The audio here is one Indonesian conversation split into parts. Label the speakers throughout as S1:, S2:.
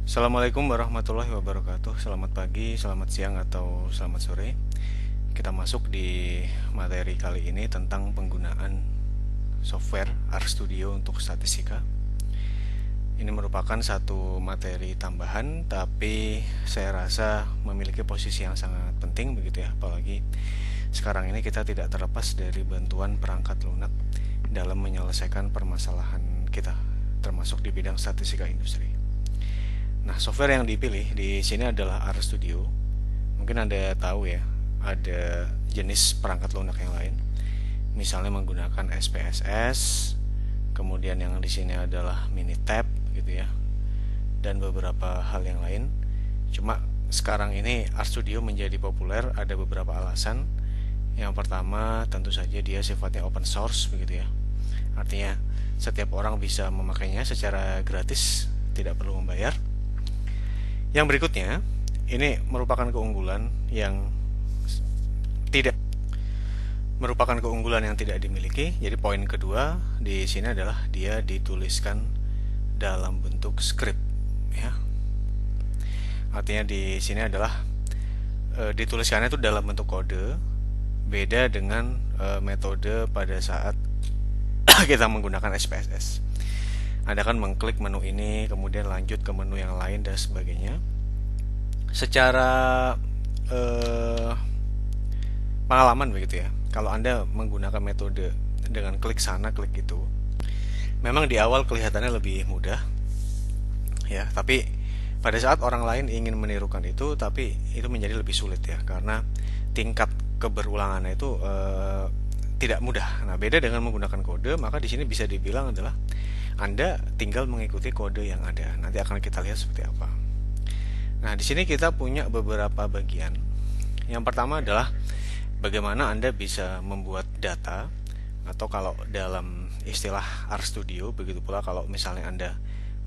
S1: Assalamualaikum warahmatullahi wabarakatuh. Selamat pagi, selamat siang, atau selamat sore. Kita masuk di materi kali ini tentang penggunaan software RStudio untuk statistika. Ini merupakan satu materi tambahan, tapi saya rasa memiliki posisi yang sangat penting begitu ya. Apalagi sekarang ini kita tidak terlepas dari bantuan perangkat lunak dalam menyelesaikan permasalahan kita, termasuk di bidang statistika industri. Nah, software yang dipilih di sini adalah RStudio. Mungkin Anda tahu ya, ada jenis perangkat lunak yang lain. Misalnya menggunakan SPSS, kemudian yang di sini adalah Minitab gitu ya, dan beberapa hal yang lain. Cuma sekarang ini RStudio menjadi populer ada beberapa alasan. Yang pertama, tentu saja dia sifatnya open source begitu ya. Artinya setiap orang bisa memakainya secara gratis, tidak perlu membayar. Yang berikutnya, ini merupakan keunggulan yang tidak dimiliki. Jadi poin kedua di sini adalah dia dituliskan dalam bentuk script ya. Artinya di sini adalah dituliskannya itu dalam bentuk kode, beda dengan metode pada saat kita menggunakan SPSS. Anda kan mengklik menu ini, kemudian lanjut ke menu yang lain dan sebagainya. Secara eh, pengalaman begitu ya, kalau Anda menggunakan metode dengan klik sana, klik itu, memang di awal kelihatannya lebih mudah, ya. Tapi pada saat orang lain ingin menirukan itu, tapi itu menjadi lebih sulit ya, karena tingkat keberulangannya itu tidak mudah. Nah, beda dengan menggunakan kode, maka di sini bisa dibilang adalah Anda tinggal mengikuti kode yang ada. Nanti akan kita lihat seperti apa. Nah, di sini kita punya beberapa bagian. Yang pertama adalah bagaimana Anda bisa membuat data, atau kalau dalam istilah RStudio, begitu pula kalau misalnya Anda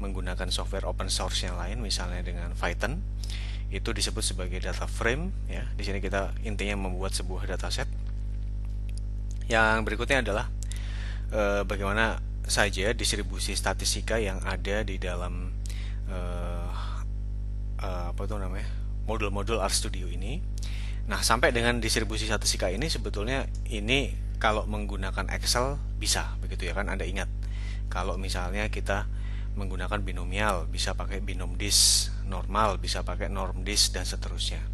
S1: menggunakan software open source yang lain, misalnya dengan Python, itu disebut sebagai data frame ya. Di sini kita intinya membuat sebuah dataset. Yang berikutnya adalah bagaimana saja distribusi statistika yang ada di dalam eh, apa itu namanya, modul-modul RStudio ini. Nah, sampai dengan distribusi statistika ini sebetulnya ini kalau menggunakan Excel bisa begitu ya kan. Anda ingat kalau misalnya kita menggunakan binomial bisa pakai binomdis, normal bisa pakai normdis dan seterusnya.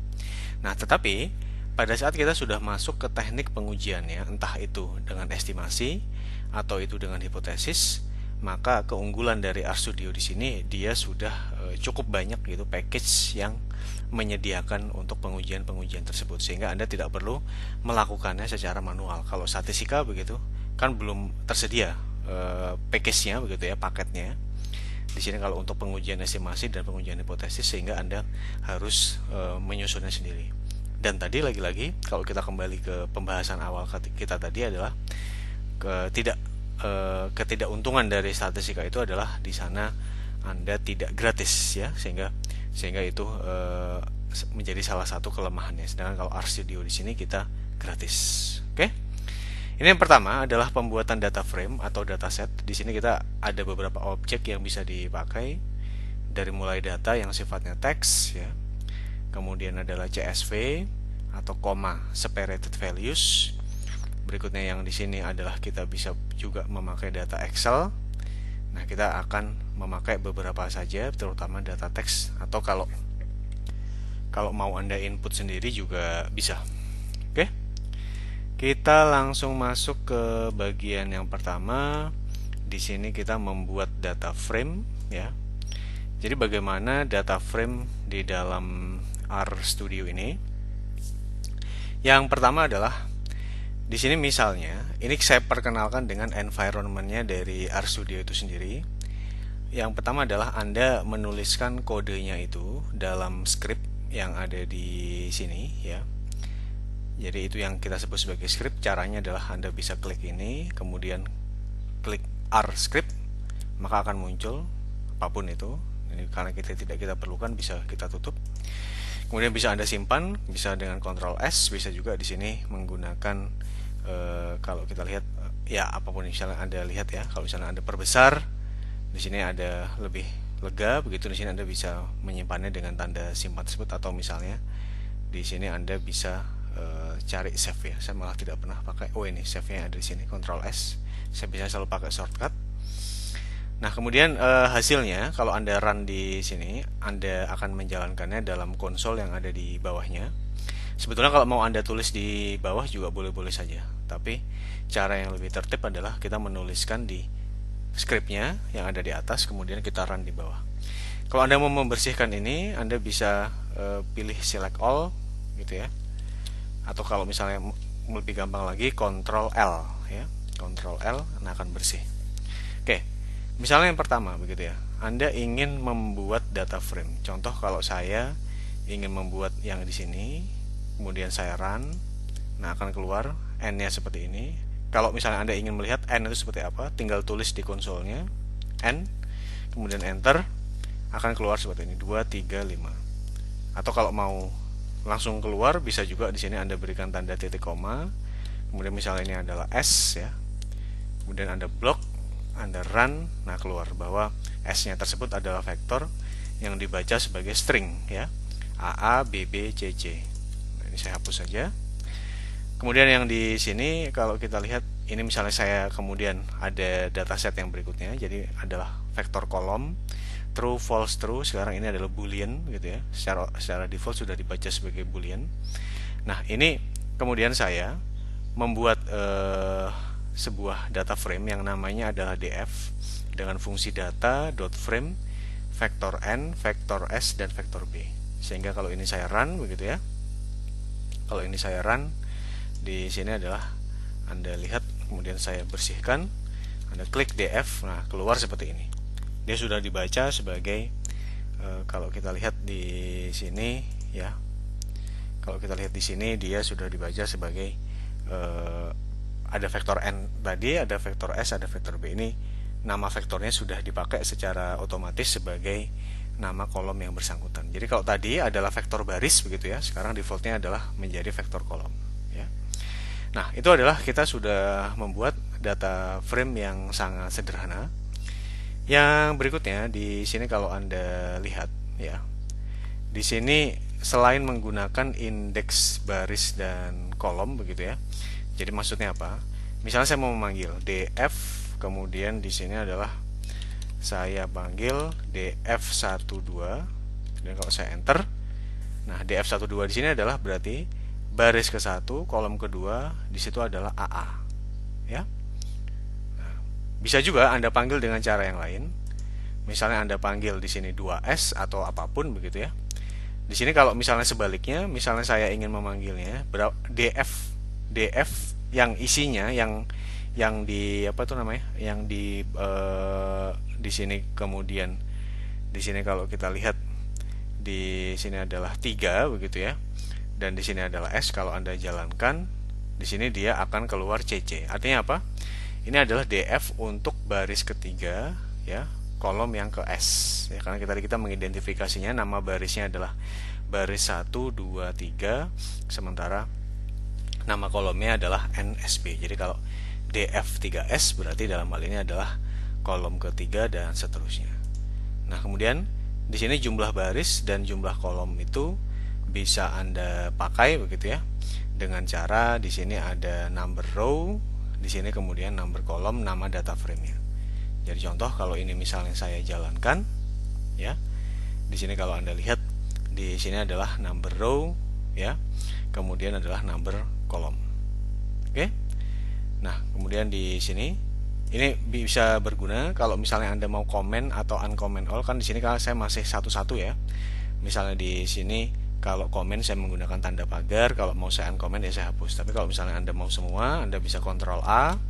S1: Nah, tetapi pada saat kita sudah masuk ke teknik pengujiannya, entah itu dengan estimasi atau itu dengan hipotesis, maka keunggulan dari RStudio di sini dia sudah cukup banyak gitu package yang menyediakan untuk pengujian-pengujian tersebut, sehingga Anda tidak perlu melakukannya secara manual. Kalau statistika begitu kan belum tersedia package-nya begitu ya, paketnya. Di sini kalau untuk pengujian estimasi dan pengujian hipotesis, sehingga Anda harus menyusunnya sendiri. Dan tadi lagi-lagi kalau kita kembali ke pembahasan awal kita tadi adalah tidak ketidakuntungan dari statistika itu adalah di sana Anda tidak gratis ya, sehingga itu menjadi salah satu kelemahannya. Sedangkan kalau RStudio di sini kita gratis. Oke? Ini yang pertama adalah pembuatan data frame atau dataset. Di sini kita ada beberapa objek yang bisa dipakai, dari mulai data yang sifatnya teks ya. Kemudian adalah CSV atau separated values. Berikutnya yang di sini adalah kita bisa juga memakai data Excel. Nah, kita akan memakai beberapa saja, terutama data teks, atau kalau mau Anda input sendiri juga bisa. Oke. Kita langsung masuk ke bagian yang pertama. Di sini kita membuat data frame ya. Jadi bagaimana data frame di dalam RStudio ini? Yang pertama adalah di sini misalnya, ini saya perkenalkan dengan environment-nya dari RStudio itu sendiri. Yang pertama adalah Anda menuliskan kodenya itu dalam script yang ada di sini ya. Jadi itu yang kita sebut sebagai script. Caranya adalah Anda bisa klik ini, kemudian klik R script, maka akan muncul apapun itu. Ini karena kita perlukan, bisa kita tutup. Kemudian bisa Anda simpan, bisa dengan Ctrl S, bisa juga di sini menggunakan kalau kita lihat ya apapun misalnya Anda lihat ya, kalau misalnya Anda perbesar, di sini ada lebih lega begitu, di sini Anda bisa menyimpannya dengan tanda simpan tersebut, atau misalnya di sini Anda bisa cari save ya. Saya malah tidak pernah pakai. Oh, ini save-nya ada di sini, Ctrl S. Saya bisa selalu pakai shortcut. Nah, kemudian hasilnya kalau Anda run di sini, Anda akan menjalankannya dalam konsol yang ada di bawahnya. Sebetulnya kalau mau Anda tulis di bawah juga boleh-boleh saja, tapi cara yang lebih tertib adalah kita menuliskan di scriptnya yang ada di atas, kemudian kita run di bawah. Kalau Anda mau membersihkan ini, Anda bisa pilih select all gitu ya. Atau kalau misalnya lebih gampang lagi, Ctrl L ya. Ctrl L, nah akan bersih. Oke. Misalnya yang pertama begitu ya. Anda ingin membuat data frame. Contoh kalau saya ingin membuat yang di sini, kemudian saya run, nah akan keluar N-nya seperti ini. Kalau misalnya Anda ingin melihat N itu seperti apa, tinggal tulis di konsolnya N, kemudian enter, akan keluar seperti ini 2, 3, 5. Atau kalau mau langsung keluar, bisa juga di sini Anda berikan tanda titik koma, kemudian misalnya ini adalah S ya, kemudian Anda blok, Anda run, nah keluar bahwa S-nya tersebut adalah vektor yang dibaca sebagai string ya, AA, BB, CC. Nah, ini saya hapus saja. Kemudian yang di sini kalau kita lihat, ini misalnya saya kemudian ada dataset yang berikutnya, jadi adalah vektor kolom true, false, true. Sekarang ini adalah boolean gitu ya. Secara default sudah dibaca sebagai boolean. Nah, ini kemudian saya membuat sebuah data frame yang namanya adalah df dengan fungsi data.frame vektor n, vektor s, dan vektor b. Sehingga kalau ini saya run begitu ya. Kalau ini saya run, di sini adalah Anda lihat, kemudian saya bersihkan, Anda klik df, nah keluar seperti ini. Dia sudah dibaca sebagai kalau kita lihat di sini ya. Kalau kita lihat di sini dia sudah dibaca sebagai ada vektor n tadi, ada vektor s, ada vektor b. Ini nama vektornya sudah dipakai secara otomatis sebagai nama kolom yang bersangkutan. Jadi kalau tadi adalah vektor baris begitu ya, sekarang defaultnya adalah menjadi vektor kolom ya. Nah, itu adalah kita sudah membuat data frame yang sangat sederhana. Yang berikutnya di sini kalau Anda lihat ya. Di sini selain menggunakan indeks baris dan kolom begitu ya. Jadi maksudnya apa? Misalnya saya mau memanggil df, kemudian di sini adalah saya panggil df12. Dan kalau saya enter, nah df12 di sini adalah berarti baris ke-1, kolom kedua di situ adalah AA. Ya. Bisa juga Anda panggil dengan cara yang lain. Misalnya Anda panggil di sini 2S atau apapun begitu ya. Di sini kalau misalnya sebaliknya, misalnya saya ingin memanggilnya df yang isinya yang di apa tuh namanya? Yang di sini, kemudian di sini kalau kita lihat di sini adalah 3 begitu ya. Dan di sini adalah S. Kalau Anda jalankan, di sini dia akan keluar CC. Artinya apa? Ini adalah df untuk baris ketiga ya, kolom yang ke S ya, karena kita mengidentifikasinya nama barisnya adalah baris 1, 2, 3, sementara nama kolomnya adalah NSB. Jadi kalau df3S berarti dalam hal ini adalah kolom ketiga dan seterusnya. Nah, kemudian di sini jumlah baris dan jumlah kolom itu bisa Anda pakai begitu ya, dengan cara di sini ada number row, di sini kemudian number kolom, nama data frame-nya. Jadi contoh kalau ini misalnya saya jalankan ya. Di sini kalau Anda lihat di sini adalah number row ya. Kemudian adalah number kolom. Oke. Nah, kemudian di sini ini bisa berguna kalau misalnya Anda mau comment atau uncomment all, kan di sini kalau saya masih satu-satu ya. Misalnya di sini kalau komen saya menggunakan tanda pagar, kalau mau saya uncomment ya saya hapus. Tapi kalau misalnya Anda mau semua, Anda bisa Ctrl A,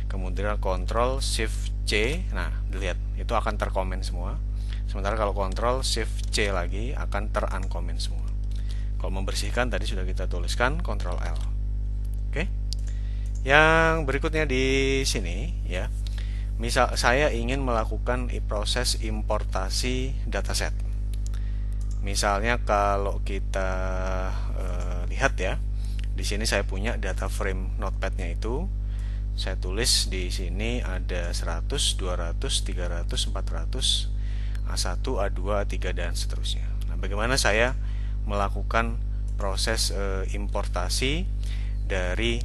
S1: kemudian Ctrl Shift C. Nah, dilihat itu akan terkomen semua. Sementara kalau Ctrl Shift C lagi akan teruncomment semua. Kalau membersihkan tadi sudah kita tuliskan Ctrl L. Oke. Yang berikutnya di sini ya. Misal saya ingin melakukan proses importasi dataset. Misalnya kalau kita lihat ya, di sini saya punya data frame notepad-nya itu, saya tulis di sini ada 100, 200, 300, 400, A1, A2, A3 dan seterusnya. Nah, bagaimana saya melakukan proses importasi dari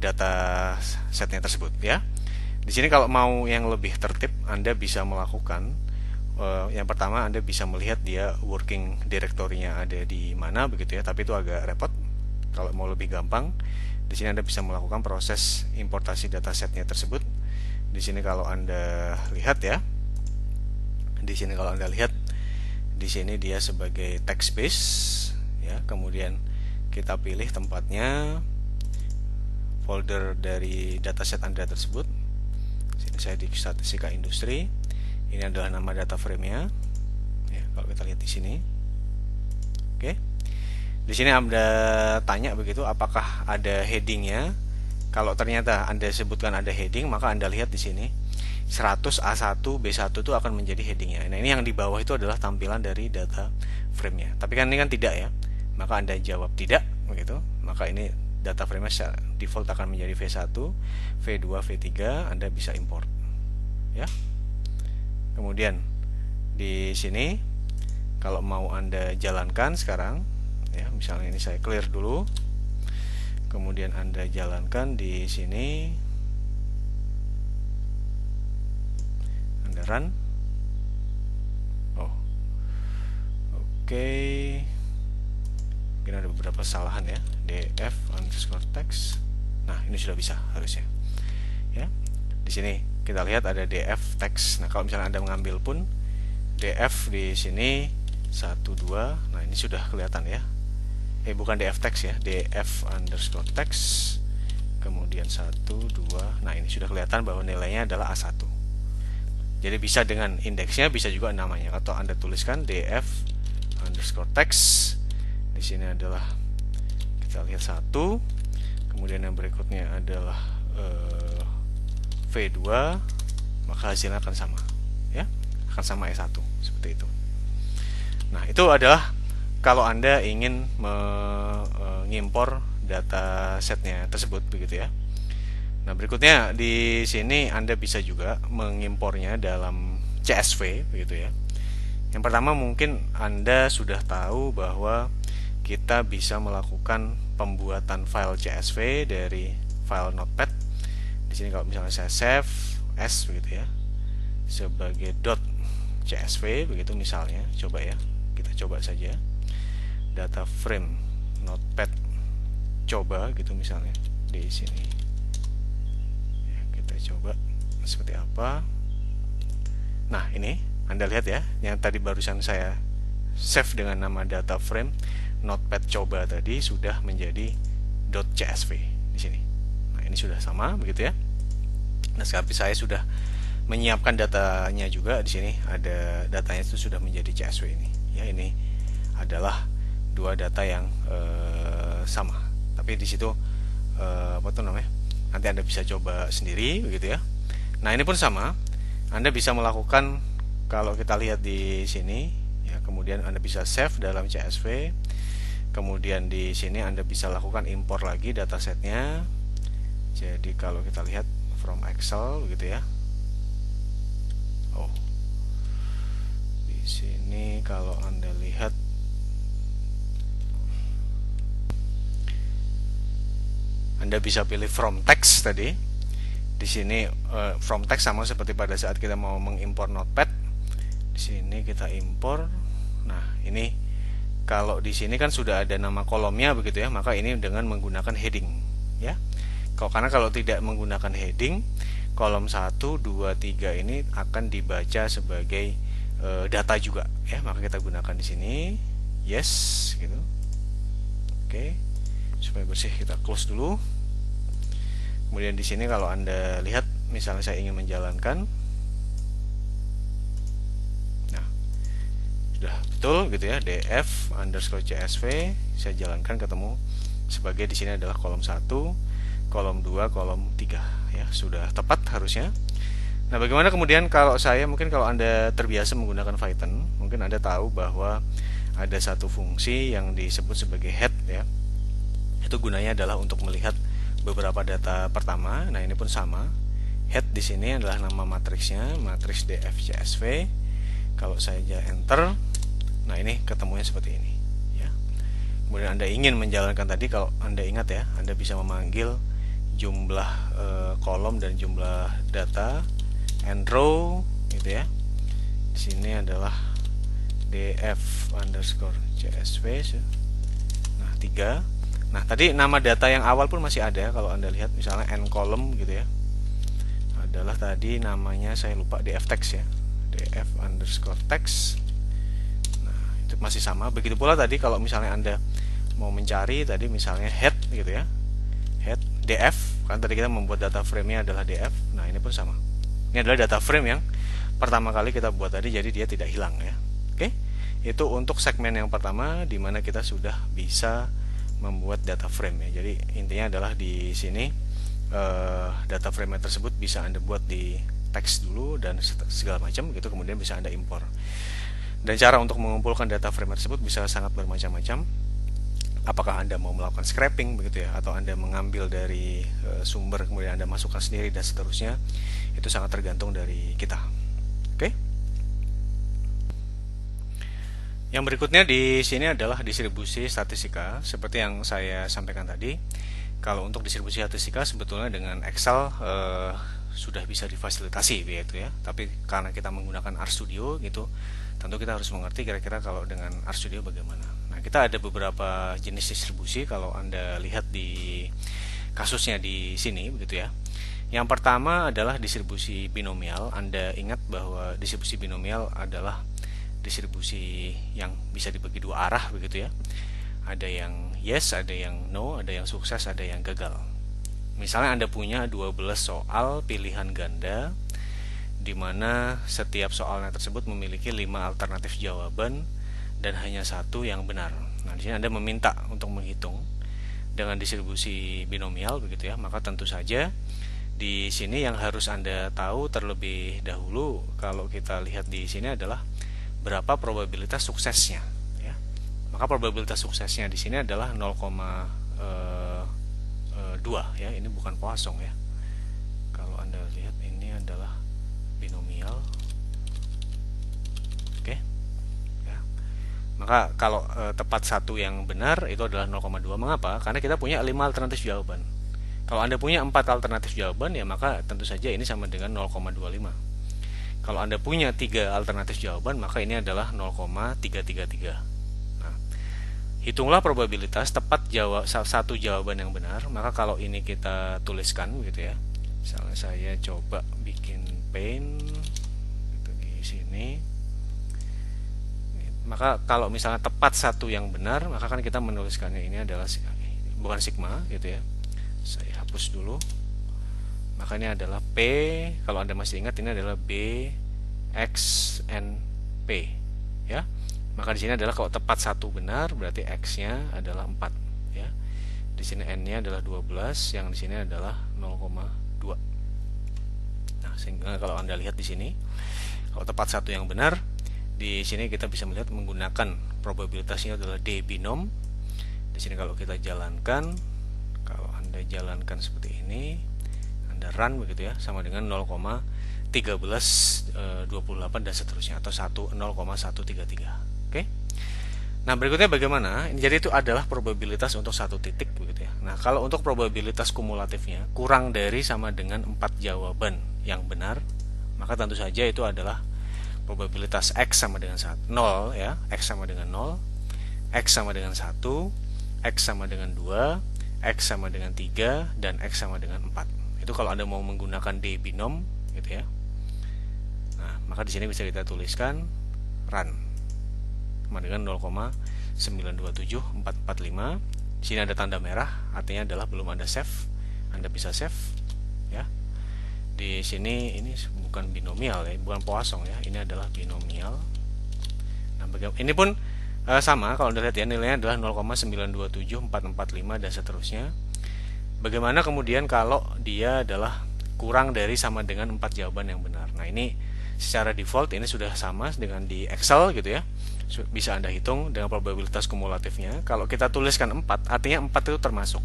S1: data setnya tersebut ya. Di sini kalau mau yang lebih tertib, Anda bisa melakukan yang pertama, Anda bisa melihat dia working directory-nya ada di mana begitu ya, tapi itu agak repot. Kalau mau lebih gampang, di sini Anda bisa melakukan proses importasi datasetnya tersebut. Di sini kalau Anda lihat ya, di sini kalau Anda lihat, di sini dia sebagai text base ya. Kemudian kita pilih tempatnya, folder dari dataset Anda tersebut. Sini saya di statistika industri. Ini adalah nama data frame-nya. Ya, kalau kita lihat di sini. Oke. Di sini Anda tanya begitu, apakah ada headingnya? Kalau ternyata Anda sebutkan ada heading, maka Anda lihat di sini 100 A1 B1 itu akan menjadi headingnya. Nah, ini yang di bawah itu adalah tampilan dari data frame-nya. Tapi kan ini kan tidak ya. Maka Anda jawab tidak begitu. Maka ini data frame-nya default akan menjadi V1, V2, V3. Anda bisa import. Ya. Kemudian di sini kalau mau Anda jalankan sekarang ya, misalnya ini saya clear dulu. Kemudian Anda jalankan di sini. Anda run. Oh. Oke. Mungkin ada beberapa kesalahan ya. df underscore text. Nah, ini sudah bisa harusnya. Ya. Di sini kita lihat ada df text. Nah, kalau misalnya Anda mengambil pun df di sini 1 2. Nah, ini sudah kelihatan ya. Bukan df text ya, df underscore text. Kemudian 1 2. Nah, ini sudah kelihatan bahwa nilainya adalah A1. Jadi bisa dengan indeksnya, bisa juga namanya. Atau Anda tuliskan df underscore text. Di sini adalah kita lihat 1. Kemudian yang berikutnya adalah V2, maka hasilnya akan sama ya, akan sama E1 seperti itu. Nah, itu adalah kalau Anda ingin mengimpor data setnya tersebut begitu ya. Nah, berikutnya di sini Anda bisa juga mengimpornya dalam CSV begitu ya. Yang pertama, mungkin Anda sudah tahu bahwa kita bisa melakukan pembuatan file CSV dari file Notepad. Di sini kalau misalnya saya save as begitu ya, sebagai .csv begitu misalnya, coba ya, kita coba saja data frame Notepad coba gitu misalnya di sini ya, kita coba seperti apa. Nah, ini Anda lihat ya, yang tadi barusan saya save dengan nama data frame Notepad coba tadi sudah menjadi .csv di sini. Nah, ini sudah sama begitu ya. Nah, sekarang saya sudah menyiapkan datanya juga. Di sini ada datanya itu sudah menjadi CSV ini. Ya, ini adalah dua data yang sama. Tapi di situ apa tuh namanya? Nanti Anda bisa coba sendiri begitu ya. Nah, ini pun sama. Anda bisa melakukan, kalau kita lihat di sini ya, kemudian Anda bisa save dalam CSV. Kemudian di sini Anda bisa lakukan impor lagi datasetnya. Jadi kalau kita lihat from Excel begitu ya. Oh. Di sini kalau Anda lihat Anda bisa pilih from text tadi. Di sini from text sama seperti pada saat kita mau mengimpor Notepad. Di sini kita impor. Nah, ini kalau di sini kan sudah ada nama kolomnya begitu ya, maka ini dengan menggunakan heading ya. Karena kalau tidak menggunakan heading, kolom 1, 2, 3 ini akan dibaca sebagai data juga ya, maka kita gunakan di sini yes gitu. Oke. Supaya bersih kita close dulu. Kemudian di sini kalau Anda lihat, misalnya saya ingin menjalankan, nah sudah betul gitu ya, df underscore csv, saya jalankan ketemu sebagai di sini adalah kolom 1, kolom 2, kolom 3 ya, sudah tepat harusnya. Nah, bagaimana kemudian kalau saya, mungkin kalau Anda terbiasa menggunakan Python, mungkin Anda tahu bahwa ada satu fungsi yang disebut sebagai head ya. Itu gunanya adalah untuk melihat beberapa data pertama. Nah, ini pun sama. Head di sini adalah nama matriksnya, matriks df csv. Kalau saya enter, nah ini ketemunya seperti ini ya. Kemudian Anda ingin menjalankan tadi, kalau Anda ingat ya, Anda bisa memanggil jumlah kolom dan jumlah data and row gitu ya. Di sini adalah df underscore csv. Nah 3. Nah tadi nama data yang awal pun masih ada. Kalau Anda lihat misalnya n column gitu ya, adalah tadi namanya saya lupa, df text ya, df underscore text. Nah itu masih sama. Begitu pula tadi kalau misalnya Anda mau mencari tadi misalnya head gitu ya, head df, kan tadi kita membuat data frame-nya adalah df. Nah ini pun sama. Ini adalah data frame yang pertama kali kita buat tadi, jadi dia tidak hilang ya. Oke, itu untuk segmen yang pertama di mana kita sudah bisa membuat data frame ya. Jadi intinya adalah di sini data frame tersebut bisa Anda buat di teks dulu dan segala macam gitu, kemudian bisa Anda impor. Dan cara untuk mengumpulkan data frame tersebut bisa sangat bermacam-macam. Apakah Anda mau melakukan scraping begitu ya, atau Anda mengambil dari sumber kemudian Anda masukkan sendiri dan seterusnya, itu sangat tergantung dari kita. Oke. Yang berikutnya di sini adalah distribusi statistika. Seperti yang saya sampaikan tadi, kalau untuk distribusi statistika sebetulnya dengan Excel sudah bisa difasilitasi begitu ya. Tapi karena kita menggunakan RStudio gitu, tentu kita harus mengerti kira-kira kalau dengan RStudio bagaimana. Nah, kita ada beberapa jenis distribusi kalau Anda lihat di kasusnya di sini begitu ya. Yang pertama adalah distribusi binomial. Anda ingat bahwa distribusi binomial adalah distribusi yang bisa dibagi dua arah begitu ya. Ada yang yes, ada yang no, ada yang sukses, ada yang gagal. Misalnya Anda punya 12 soal pilihan ganda di mana setiap soalnya tersebut memiliki 5 alternatif jawaban dan hanya satu yang benar. Nah, di sini Anda meminta untuk menghitung dengan distribusi binomial begitu ya. Maka tentu saja di sini yang harus Anda tahu terlebih dahulu kalau kita lihat di sini adalah berapa probabilitas suksesnya ya. Maka probabilitas suksesnya di sini adalah 0,2 ya. Ini bukan Poisson ya. Kalau Anda lihat ini adalah binomial. Oke. Ya. Maka kalau tepat satu yang benar itu adalah 0,2. Mengapa? Karena kita punya 5 alternatif jawaban. Kalau Anda punya 4 alternatif jawaban ya maka tentu saja ini sama dengan 0,25. Kalau Anda punya 3 alternatif jawaban, maka ini adalah 0,333. Nah, hitunglah probabilitas tepat satu jawaban yang benar. Maka kalau ini kita tuliskan gitu ya. Misalnya saya coba bikin paint gitu di sini. Maka kalau misalnya tepat satu yang benar, maka kan kita menuliskannya ini adalah bukan sigma gitu ya. Saya hapus dulu. Maka ini adalah P, kalau Anda masih ingat ini adalah B X N P ya. Maka di sini adalah kalau tepat satu benar berarti X-nya adalah 4 ya. Di sini N-nya adalah 12, yang di sini adalah 0,2. Nah, sehingga kalau Anda lihat di sini kalau tepat satu yang benar, di sini kita bisa melihat menggunakan probabilitasnya adalah D binom. Di sini kalau kita jalankan, kalau Anda jalankan seperti ini, run begitu ya, sama dengan 0,1328 dan seterusnya, atau 0,133. Oke. Nah, berikutnya bagaimana? Jadi itu adalah probabilitas untuk satu titik begitu ya. Nah, kalau untuk probabilitas kumulatifnya kurang dari sama dengan 4 jawaban yang benar, maka tentu saja itu adalah probabilitas X sama dengan 0 ya. X sama dengan 0, X sama dengan 1, X sama dengan 2, X sama dengan 3, dan X sama dengan 4. Itu kalau Anda mau menggunakan D binom gitu ya. Nah, maka di sini bisa kita tuliskan run sama dengan 0,927445. Di sini ada tanda merah, artinya adalah belum ada save. Anda bisa save ya. Di sini ini bukan binomial ya, bukan Poisson ya. Ini adalah binomial. Nah, ini pun sama kalau Anda lihat ya, nilainya adalah 0,927445 dan seterusnya. Bagaimana kemudian kalau dia adalah kurang dari sama dengan 4 jawaban yang benar. Nah, ini secara default ini sudah sama dengan di Excel gitu ya. Bisa Anda hitung dengan probabilitas kumulatifnya. Kalau kita tuliskan 4, artinya 4 itu termasuk.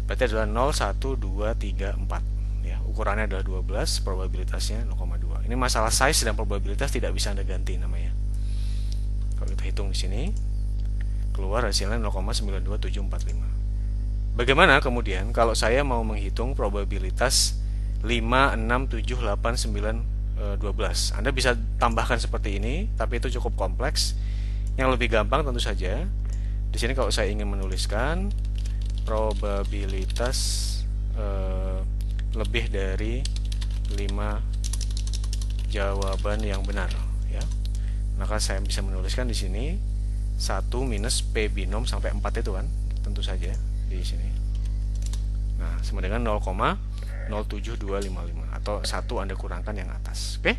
S1: Berarti adalah 0, 1, 2, 3, 4 ya. Ukurannya adalah 12, probabilitasnya 0,2. Ini masalah size dan probabilitas tidak bisa Anda ganti namanya. Kalau kita hitung di sini, keluar hasilnya 0,92745. Bagaimana kemudian kalau saya mau menghitung probabilitas 5, 6, 7, 8, 9, 12? Anda bisa tambahkan seperti ini, tapi itu cukup kompleks. Yang lebih gampang tentu saja, di sini kalau saya ingin menuliskan probabilitas lebih dari 5 jawaban yang benar, ya, maka saya bisa menuliskan di sini 1 minus P binom sampai 4 itu kan, tentu saja di sini. Nah, sama dengan 0,07255 atau 1 Anda kurangkan yang atas. Oke?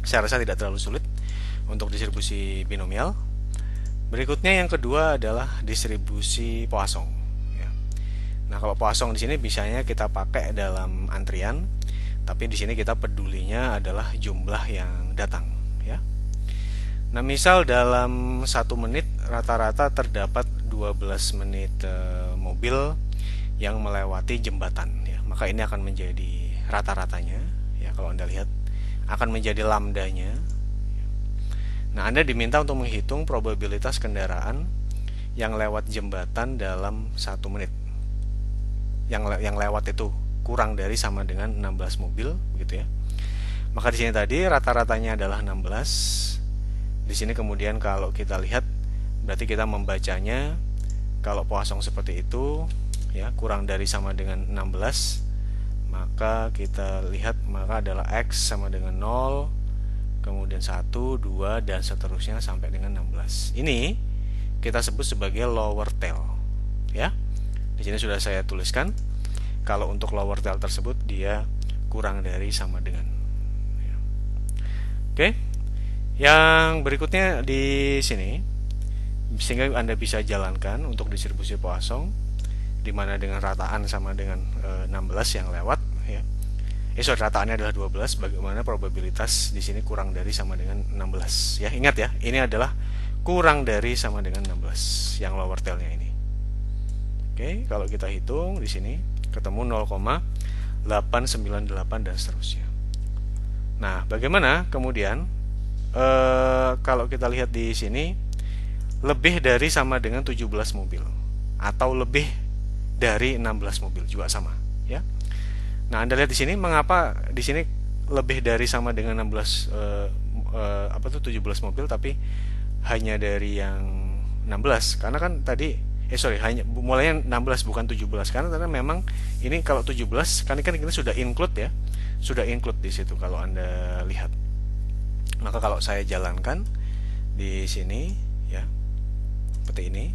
S1: Saya rasa tidak terlalu sulit untuk distribusi binomial. Berikutnya yang kedua adalah distribusi Poisson, ya. Nah, kalau Poisson di sini biasanya kita pakai dalam antrian, tapi di sini kita pedulinya adalah jumlah yang datang, ya. Nah, misal dalam 1 menit rata-rata terdapat 12 menit mobil yang melewati jembatan, ya. Maka ini akan menjadi rata-ratanya, ya. Kalau Anda lihat akan menjadi lambdanya. Nah, Anda diminta untuk menghitung probabilitas kendaraan yang lewat jembatan dalam 1 menit. Yang lewat itu kurang dari sama dengan 16 mobil, begitu ya. Maka di sini tadi rata-ratanya adalah 16. Di sini kemudian kalau kita lihat berarti kita membacanya kalau Poisson seperti itu, ya, kurang dari sama dengan 16, maka kita lihat maka adalah X sama dengan 0, kemudian 1, 2 dan seterusnya sampai dengan 16. Ini kita sebut sebagai lower tail, ya. Di sini sudah saya tuliskan kalau untuk lower tail tersebut dia kurang dari sama dengan, ya. Oke. Yang berikutnya di sini sehingga Anda bisa jalankan untuk distribusi Poisson di mana dengan rataan sama dengan 16 yang lewat, ya. Rataannya adalah 12, bagaimana probabilitas di sini kurang dari sama dengan 16, ya. Ingat ya, ini adalah kurang dari sama dengan 16 yang lower tailnya ini. Oke, kalau kita hitung di sini ketemu 0,898 dan seterusnya. Nah, bagaimana kemudian kalau kita lihat di sini lebih dari sama dengan 17 mobil atau lebih dari 16 mobil juga sama, ya. Nah, Anda lihat di sini mengapa di sini lebih dari sama dengan 17 mobil tapi hanya dari yang 16, karena kan tadi hanya mulainya 16 bukan 17, karena memang ini kalau 17 kan kita sudah include, ya. Sudah include di situ kalau Anda lihat. Maka kalau saya jalankan di sini, ya, seperti ini.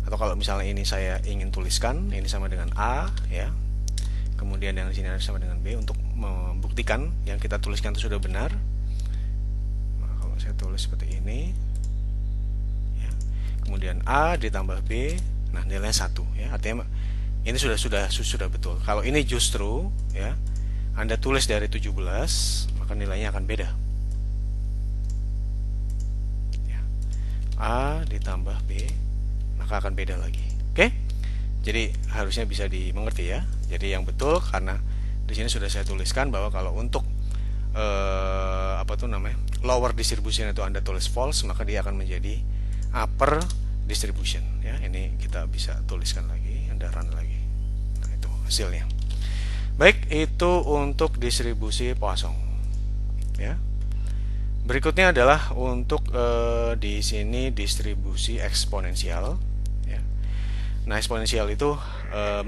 S1: Atau kalau misalnya ini saya ingin tuliskan ini sama dengan A, ya. Kemudian yang di sini sama dengan B untuk membuktikan yang kita tuliskan itu sudah benar. Nah, kalau saya tulis seperti ini, ya. Kemudian A ditambah B, nah nilainya 1, ya. Artinya ini sudah betul. Kalau ini justru, ya, Anda tulis dari 17, maka nilainya akan beda. Ya. A ditambah B, maka akan beda lagi. Oke? Jadi harusnya bisa dimengerti, ya. Jadi yang betul karena di sini sudah saya tuliskan bahwa kalau untuk lower distribution itu Anda tulis false, maka dia akan menjadi upper distribution, ya. Ini kita bisa tuliskan lagi, Anda run lagi. Nah, itu hasilnya. Baik, itu untuk distribusi Poisson, ya. Berikutnya adalah untuk di sini distribusi eksponensial. Nah, eksponensial itu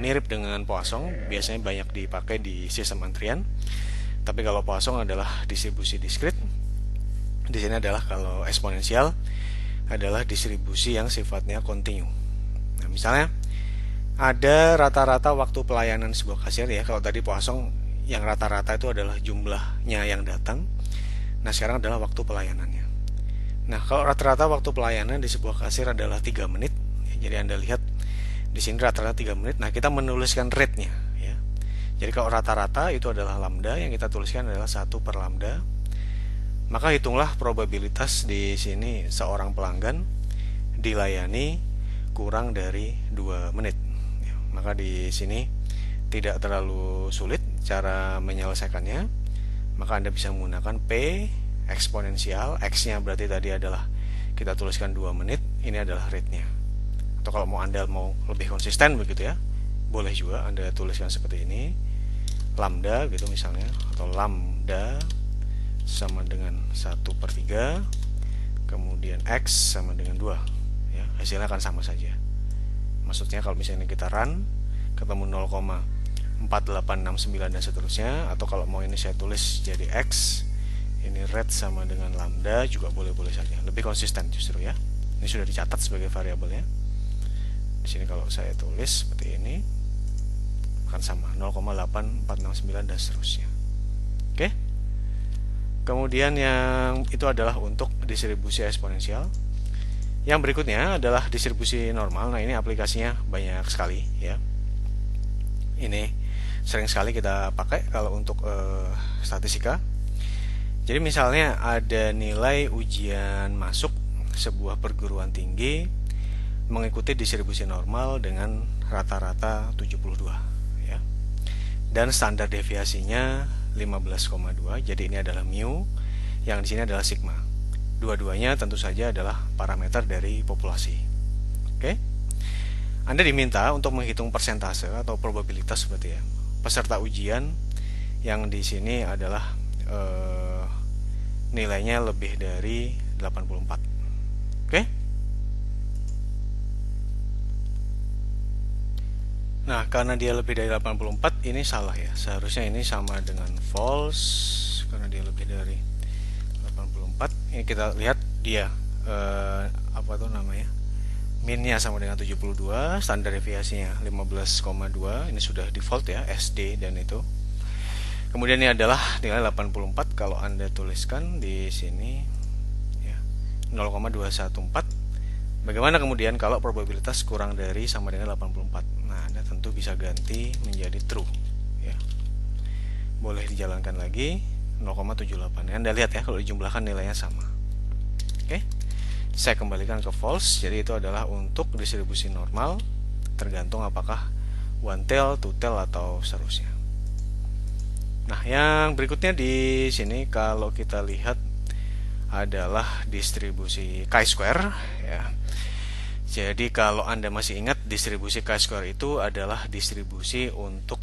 S1: mirip dengan Poisson, biasanya banyak dipakai di sistem antrian. Tapi kalau Poisson adalah distribusi diskrit. Di sini adalah kalau eksponensial adalah distribusi yang sifatnya kontinu. Nah, misalnya ada rata-rata waktu pelayanan sebuah kasir, ya. Kalau tadi Poisson yang rata-rata itu adalah jumlahnya yang datang. Nah, sekarang adalah waktu pelayanannya. Nah, kalau rata-rata waktu pelayanan di sebuah kasir adalah 3 menit, ya, jadi Anda lihat di sini rata-rata 3 menit. Nah, kita menuliskan rate-nya, ya. Jadi kalau rata-rata itu adalah lambda, yang kita tuliskan adalah 1 per lambda. Maka hitunglah probabilitas di sini seorang pelanggan dilayani kurang dari 2 menit. Ya, maka di sini tidak terlalu sulit cara menyelesaikannya. maka Anda bisa menggunakan P eksponensial. X-nya berarti tadi adalah kita tuliskan 2 menit, ini adalah rate-nya. Atau kalau Anda mau lebih konsisten begitu ya, boleh juga Anda tuliskan seperti ini, lambda gitu misalnya, atau lambda sama dengan 1/3, kemudian X sama dengan 2 ya, hasilnya akan sama saja. Maksudnya kalau misalnya kita run ketemu 0,4869 dan seterusnya, atau kalau mau ini saya tulis jadi X, ini rate sama dengan lambda, juga boleh-boleh saja. Lebih konsisten justru ya. Ini sudah dicatat sebagai variabelnya. Di sini kalau saya tulis seperti ini akan sama 0,8469 dan seterusnya. Oke. Kemudian yang itu adalah untuk distribusi eksponensial. Yang berikutnya adalah distribusi normal. Nah, ini aplikasinya banyak sekali ya. Ini sering sekali kita pakai kalau untuk statistika. Jadi misalnya ada nilai ujian masuk sebuah perguruan tinggi mengikuti distribusi normal dengan rata-rata 72 ya. Dan standar deviasinya 15,2. Jadi ini adalah mu, yang di sini adalah sigma. Dua-duanya tentu saja adalah parameter dari populasi. Oke. Anda diminta untuk menghitung persentase atau probabilitas seperti ya. Peserta ujian yang di sini adalah nilainya lebih dari 84. Oke? Nah, karena dia lebih dari 84, ini salah ya. Seharusnya ini sama dengan false karena dia lebih dari 84. Ini kita lihat dia apa tuh namanya? Minnya sama dengan 72, standar deviasinya 15,2. Ini sudah default ya, SD dan itu. Kemudian ini adalah nilai 84 kalau Anda tuliskan di sini ya, 0,214. Bagaimana kemudian kalau probabilitas kurang dari sama dengan 84? Nah, Anda tentu bisa ganti menjadi true ya. Boleh dijalankan lagi 0,78. Anda lihat ya kalau dijumlahkan nilainya sama. Oke. Saya kembalikan ke false. Jadi itu adalah untuk distribusi normal, tergantung apakah one tail, two tail atau seterusnya. Nah, yang berikutnya di sini kalau kita lihat adalah distribusi chi-square ya. Jadi kalau Anda masih ingat, distribusi chi-square itu adalah distribusi untuk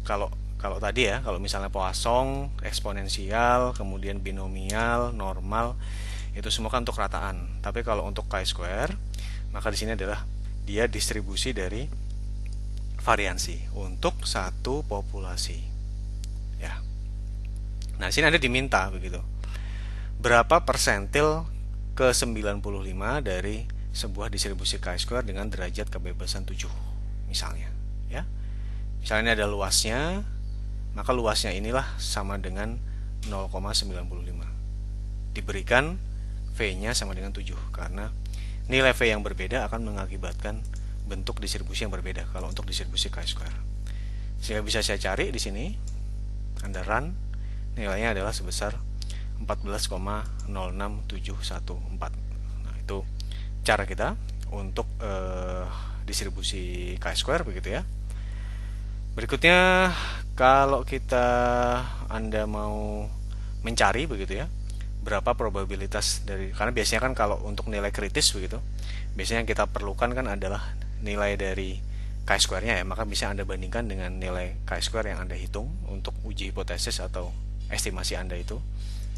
S1: kalau tadi ya, kalau misalnya Poisson, eksponensial, kemudian binomial, normal, itu semua kan untuk rataan. Tapi kalau untuk chi-square, maka di sini adalah dia distribusi dari variansi untuk satu populasi. Ya. Nah, sini Anda diminta begitu. Berapa persentil ke 95 dari sebuah distribusi chi-square dengan derajat kebebasan 7 misalnya, ya. Misalnya ada luasnya, maka luasnya inilah sama dengan 0,95. Diberikan V-nya sama dengan 7 karena nilai V yang berbeda akan mengakibatkan bentuk distribusi yang berbeda kalau untuk distribusi chi-square. Sehingga bisa saya cari di sini. Anda run, nilainya adalah sebesar 14,06714. Nah, itu cara kita untuk distribusi chi-square begitu ya. Berikutnya, kalau Anda mau mencari begitu ya, berapa probabilitas dari, karena biasanya kan kalau untuk nilai kritis begitu, biasanya yang kita perlukan kan adalah nilai dari chi-square-nya ya, maka bisa Anda bandingkan dengan nilai chi-square yang Anda hitung untuk uji hipotesis atau estimasi Anda itu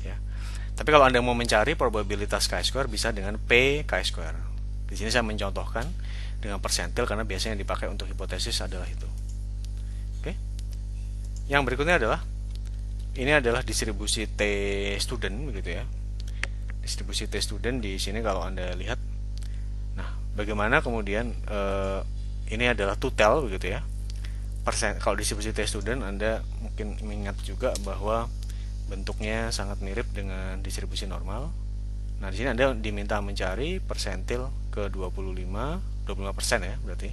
S1: ya. Tapi kalau Anda mau mencari probabilitas chi-square bisa dengan P chi-square. Di sini saya mencontohkan dengan persentil karena biasanya yang dipakai untuk hipotesis adalah itu. Oke. Yang berikutnya adalah ini adalah distribusi T student begitu ya. Distribusi T student di sini kalau Anda lihat. Nah, bagaimana kemudian ini adalah two tail begitu ya. Kalau distribusi T student Anda mungkin mengingat juga bahwa bentuknya sangat mirip dengan distribusi normal. Nah, di sini Anda diminta mencari persentil ke 25% ya berarti.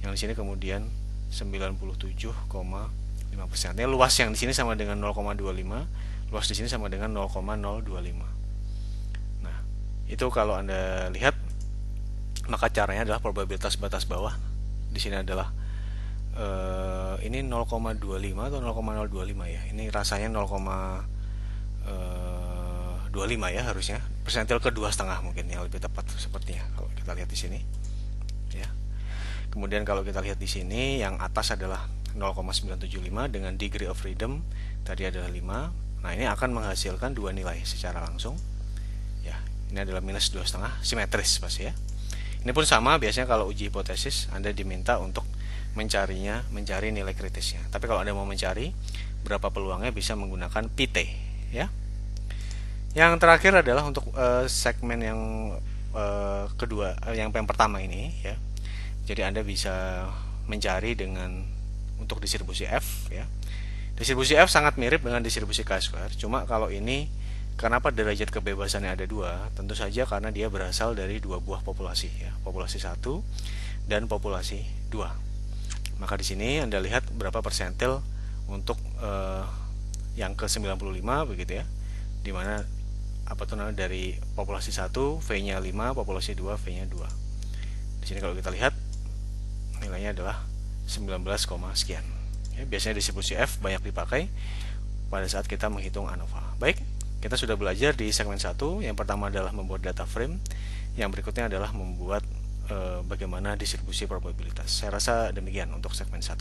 S1: Yang di sini kemudian 97,5%. Ini luas yang di sini sama dengan 0,25, luas di sini sama dengan 0,025. Nah, itu kalau Anda lihat, maka caranya adalah probabilitas batas bawah. Di sini adalah ini 0,25 atau 0,025 ya. Ini rasanya 0,25 ya harusnya. Persentil ke 2,5 mungkin yang lebih tepat sepertinya kalau kita lihat di sini. Ya. Kemudian kalau kita lihat di sini yang atas adalah 0,975 dengan degree of freedom tadi adalah 5. Nah, ini akan menghasilkan dua nilai secara langsung. Ya, ini adalah minus 2,5, simetris pasti ya. Ini pun sama, biasanya kalau uji hipotesis Anda diminta untuk mencari nilai kritisnya. Tapi kalau Anda mau mencari berapa peluangnya bisa menggunakan PT ya. Yang terakhir adalah untuk segmen yang kedua, yang pertama ini ya. Jadi Anda bisa mencari dengan untuk distribusi F ya. Distribusi F sangat mirip dengan distribusi Chi-square, cuma kalau ini kenapa derajat kebebasannya ada dua? Tentu saja karena dia berasal dari dua buah populasi ya, populasi 1 dan populasi 2. Maka di sini Anda lihat berapa persentil untuk yang ke-95 begitu ya. Dimana dari populasi 1 V-nya 5, populasi 2 V-nya 2. Di sini kalau kita lihat nilainya adalah 19, sekian. Ya, biasanya distribusi F banyak dipakai pada saat kita menghitung ANOVA. Baik, kita sudah belajar di segmen 1. Yang pertama adalah membuat data frame. Yang berikutnya adalah membuat bagaimana distribusi probabilitas. Saya rasa demikian untuk segmen 1.